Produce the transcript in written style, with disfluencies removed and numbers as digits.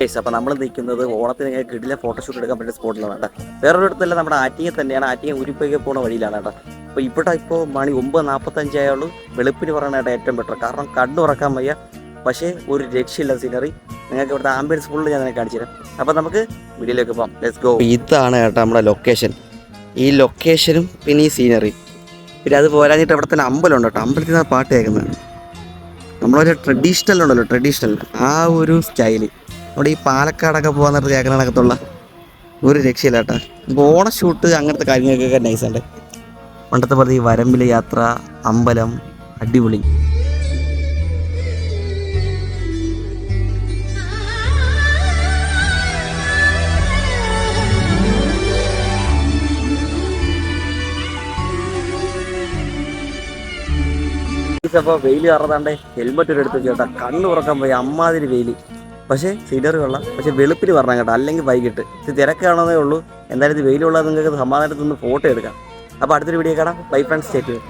അപ്പോൾ നമ്മൾ നിൽക്കുന്നത് ഓണത്തിന് കിടില ഫോട്ടോഷൂട്ട് എടുക്കാൻ പറ്റിയ സ്പോട്ടിലാണ് കേട്ടോ. വേറൊരിടത്തല്ല, നമ്മുടെ ആറ്റിങ്ങ തന്നെയാണ്. ആറ്റിങ്ങ ഉരുപ്പൊക്കെ പോകുന്ന വഴിയിലാണ് കേട്ടോ. അപ്പോൾ ഇപ്പോൾ മണി 9:45 ആയുള്ളൂ. വെളുപ്പിന് പറയാനായിട്ട് ഏറ്റവും ബെറ്റർ, കാരണം കണ്ണു തുറക്കാൻ വയ്യ. പക്ഷേ ഒരു രക്ഷയില്ല സീനറി. നിങ്ങൾക്ക് ഇവിടുത്തെ ആംബിയൻസ് ഫുള്ള് ഞാൻ കാണിച്ചു തരാം. അപ്പോൾ നമുക്ക് വീഡിയോയിലേക്ക് പോകാം. Let's go. ഇതാണ് കേട്ടോ നമ്മുടെ ലൊക്കേഷൻ. ഈ ലൊക്കേഷനും പിന്നെ ഈ സീനറി, പിന്നെ അത് പോരാഞ്ഞിട്ട് ഇവിടെ തന്നെ അമ്പലമുണ്ട് കേട്ടോ. അമ്പലത്തിൽ നിന്ന് പാട്ട് കേൾക്കുന്നത് നമ്മളൊരു ട്രഡീഷണൽ ഉണ്ടല്ലോ, ട്രഡീഷണൽ ആ ഒരു സ്റ്റൈല് നമ്മുടെ ഈ പാലക്കാടൊക്കെ പോകാൻ നേരത്ത് കേൾക്കണക്കത്തുള്ള ഒരു രക്ഷയില്ല കേട്ടോ. ഓണ ഷൂട്ട് അങ്ങനത്തെ കാര്യങ്ങൾക്കൊക്കെ നൈസുണ്ട്. പണ്ടത്തെ പോലെ ഈ വരമ്പിലെ യാത്ര, അമ്പലം അടിപൊളി. അപ്പോൾ വെയിൽ കയറാതാണ്ട് ഹെൽമെറ്റ് ഒരു എടുത്ത് കേട്ടോ. കണ്ണ് തുറക്കാൻ പോയി അമ്മാതിരി വെയിൽ. പക്ഷേ സീനറി കൊള്ളാം. പക്ഷേ വെളുപ്പിന് പറഞ്ഞാൽ കേട്ടോ, അല്ലെങ്കിൽ വൈകിട്ട്. ഇത് തിരക്കാണെന്നേ ഉള്ളൂ. എന്തായാലും ഇത് വെയിലുള്ളത് നിങ്ങൾക്ക് സമാധാനത്തിൽ നിന്ന് ഫോട്ടോ എടുക്കാം. അപ്പോൾ അടുത്തൊരു വീഡിയോ കാണാം. Bye friends, stay tuned.